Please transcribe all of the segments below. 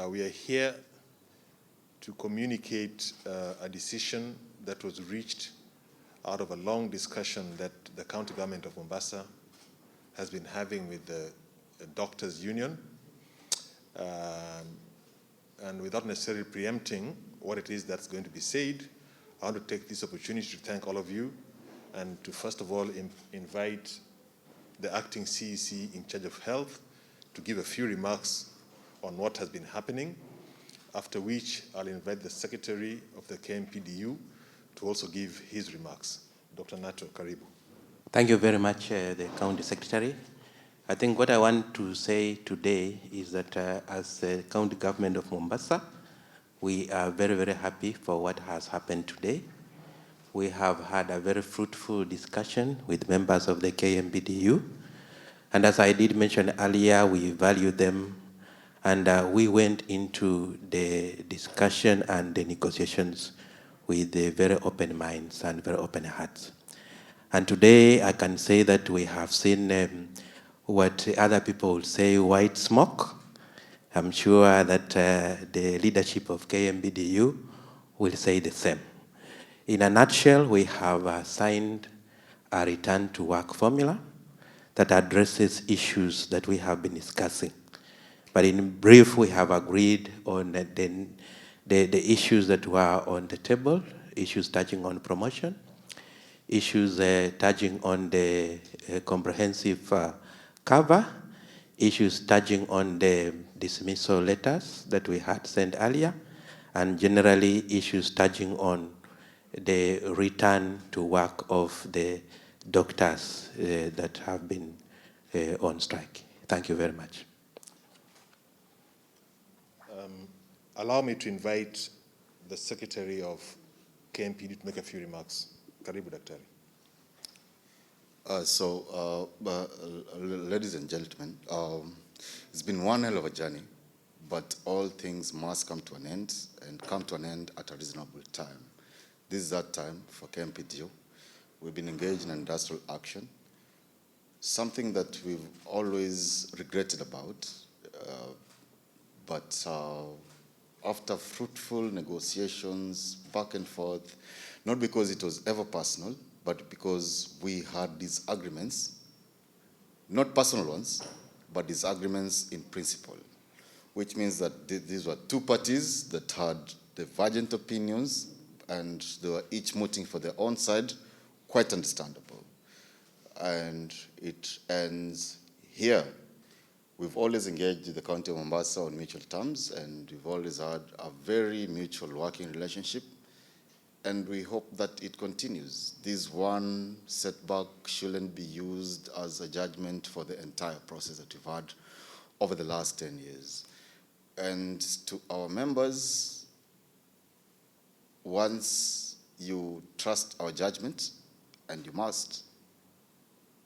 We are here to communicate a decision that was reached out of a long discussion that the county government of Mombasa has been having with the doctors' union. And without necessarily preempting what it is that's going to be said, I want to take this opportunity to thank all of you and to first of all invite the acting CEC in charge of health to give a few remarks on what has been happening, after which I'll invite the secretary of the KMPDU to also give his remarks. Dr. Nato, karibu. Thank you very much, the county secretary. I think what I want to say today is that as the county government of Mombasa, we are very, very happy for what has happened today. We have had a very fruitful discussion with members of the KMPDU. And as I did mention earlier, we value them. And we went into the discussion and the negotiations with very open minds and very open hearts. And today I can say that we have seen what other people would say, white smoke. I'm sure that the leadership of KMPDU will say the same. In a nutshell, we have signed a return to work formula that addresses issues that we have been discussing. But in brief, we have agreed on the issues that were on the table, issues touching on promotion, issues touching on the comprehensive cover, issues touching on the dismissal letters that we had sent earlier, and generally issues touching on the return to work of the doctors that have been on strike. Thank you very much. Allow me to invite the secretary of KMPD to make a few remarks. Karibu, Daktari. Ladies and gentlemen, it's been one hell of a journey, but all things must come to an end and come to an end at a reasonable time. This is that time for KMPDU. We've been engaged in industrial action, something that we've always regretted about, but after fruitful negotiations, back and forth, not because it was ever personal, but because we had disagreements, not personal ones, but disagreements in principle, which means that these were two parties that had divergent opinions, and they were each mooting for their own side, quite understandable. And it ends here. We've always engaged with the County of Mombasa on mutual terms, and we've always had a very mutual working relationship, and we hope that it continues. This one setback shouldn't be used as a judgment for the entire process that we've had over the last 10 years. And to our members, once you trust our judgment, and you must,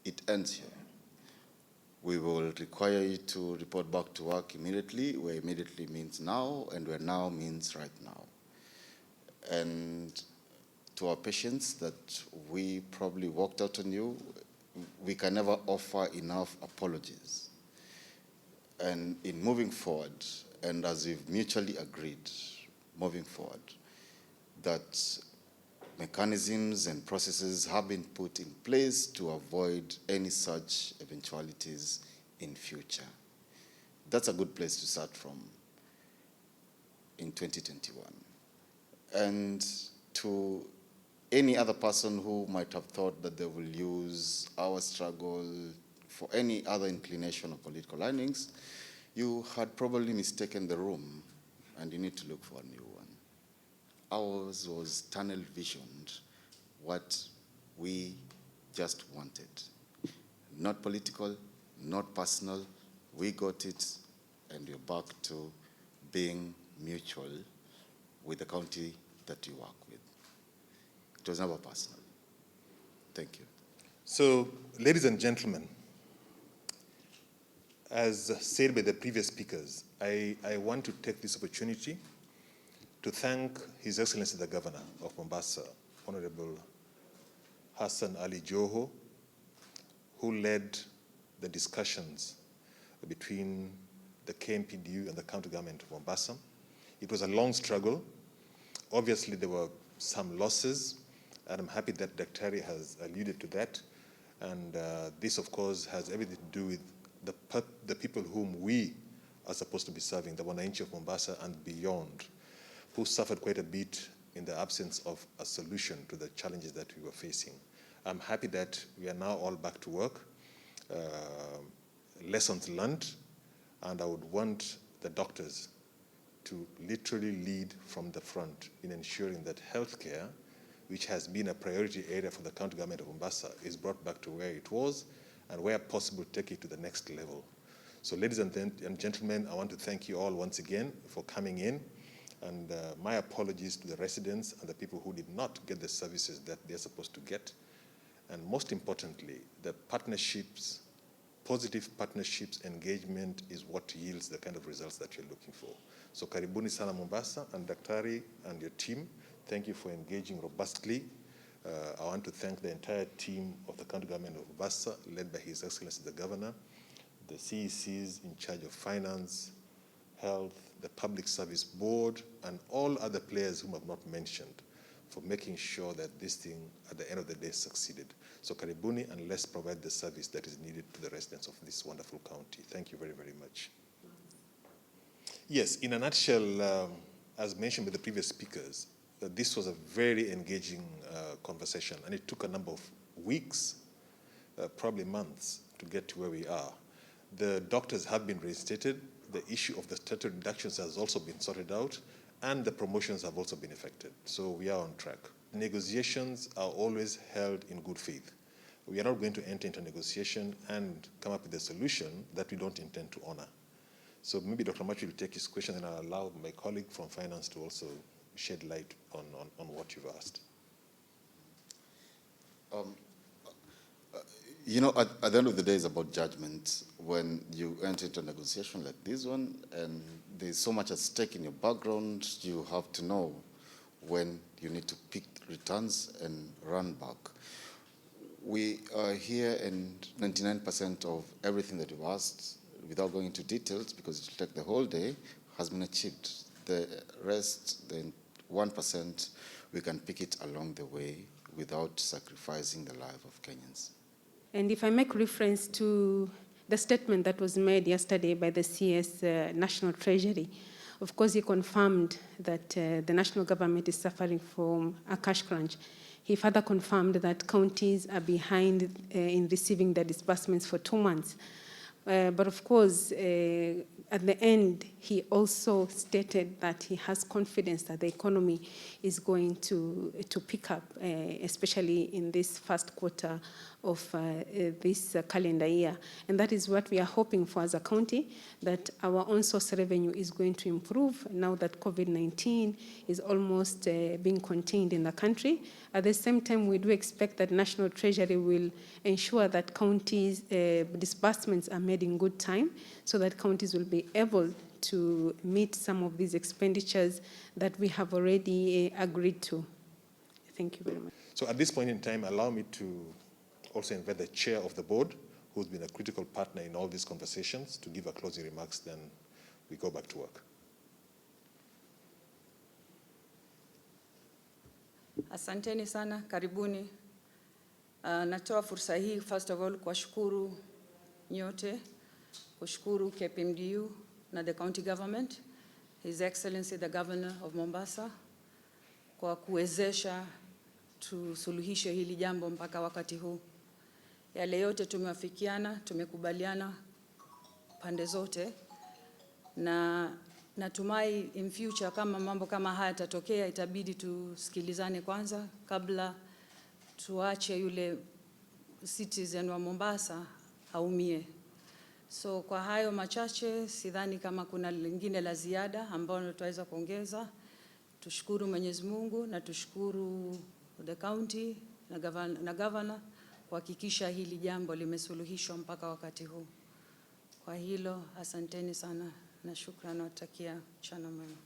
it ends here. We will require you to report back to work immediately, where immediately means now, and where now means right now. And to our patients that we probably walked out on you, we can never offer enough apologies. And in moving forward, and as we've mutually agreed, moving forward, that mechanisms and processes have been put in place to avoid any such eventualities in future. That's a good place to start from in 2021. And to any other person who might have thought that they will use our struggle for any other inclination of political earnings, you had probably mistaken the room, and you need to look for a new one. Ours was tunnel visioned, what we just wanted. Not political, not personal. We got it, and we're back to being mutual with the county that you work with. It was never personal. Thank you. So, ladies and gentlemen, as said by the previous speakers, I want to take this opportunity to thank His Excellency the Governor of Mombasa, Honorable Hassan Ali Joho, who led the discussions between the KMPDU and the county government of Mombasa. It was a long struggle. Obviously, there were some losses, and I'm happy that Dr. has alluded to that. And this, of course, has everything to do with the people whom we are supposed to be serving, the wananchi of Mombasa and beyond, who suffered quite a bit in the absence of a solution to the challenges that we were facing. I'm happy that we are now all back to work, lessons learned, and I would want the doctors to literally lead from the front in ensuring that healthcare, which has been a priority area for the county government of Mombasa, is brought back to where it was, and where possible, take it to the next level. So ladies and gentlemen, I want to thank you all once again for coming in, and my apologies to the residents and the people who did not get the services that they're supposed to get. And most importantly, the partnerships, positive partnerships, engagement is what yields the kind of results that you're looking for. So karibuni sana Mombasa, and Daktari and your team, thank you for engaging robustly. I want to thank the entire team of the county government of Mombasa, led by His Excellency the Governor, the CECs in charge of finance, health, the Public Service Board, and all other players whom I've not mentioned, for making sure that this thing, at the end of the day, succeeded. So karibuni, and let's provide the service that is needed to the residents of this wonderful county. Thank you very, very much. Yes, in a nutshell, as mentioned by the previous speakers, this was a very engaging conversation, and it took a number of weeks, probably months, to get to where we are. The doctors have been reinstated. The issue of the statutory reductions has also been sorted out, and the promotions have also been effected. So we are on track. Negotiations are always held in good faith. We are not going to enter into negotiation and come up with a solution that we don't intend to honor. So maybe Dr. Machi will take his question, and I'll allow my colleague from finance to also shed light on what you've asked. You know, at the end of the day, it's about judgment. When you enter into a negotiation like this one, and there's so much at stake in your background, you have to know when you need to pick returns and run back. We are here, and 99% of everything that you've asked, without going into details, because it will take the whole day, has been achieved. The rest, the 1%, we can pick it along the way without sacrificing the life of Kenyans. And if I make reference to the statement that was made yesterday by the CS National Treasury, of course he confirmed that the national government is suffering from a cash crunch. He further confirmed that counties are behind in receiving the disbursements for 2 months. But of course, at the end, he also stated that he has confidence that the economy is going to pick up, especially in this first quarter of this calendar year. And that is what we are hoping for as a county, that our own source revenue is going to improve now that COVID-19 is almost being contained in the country. At the same time, we do expect that National Treasury will ensure that counties' disbursements are made in good time, so that counties will be able to meet some of these expenditures that we have already agreed to. Thank you very much. So at this point in time, allow me to also invite the chair of the board, who's been a critical partner in all these conversations, to give a closing remarks, then we go back to work. Asanteni sana, karibuni. Natoa fursa hii first of all kuwashukuru nyote, kushukuru KPMDU na the county government, His Excellency the Governor of Mombasa, kwa kuwezesha tusuluhishe hili jambo mpaka wakati huu. Yale yote tumewafikiana, tumekubaliana pande zote, na natumai in future kama mambo kama haya yatatokea, itabidi tusikilizane kwanza kabla tuache yule citizen wa Mombasa aumie. So kwa hayo machache, sidhani kama kuna lingine la ziada ambalo tutaweza kuongeza. Tushukuru Mwenyezi Mungu na tushukuru the county na governor kuhakikisha hili jambo limesuluhishwa mpaka wakati huu. Kwa hilo, asanteni sana na shukrani, natakia mchana mwema.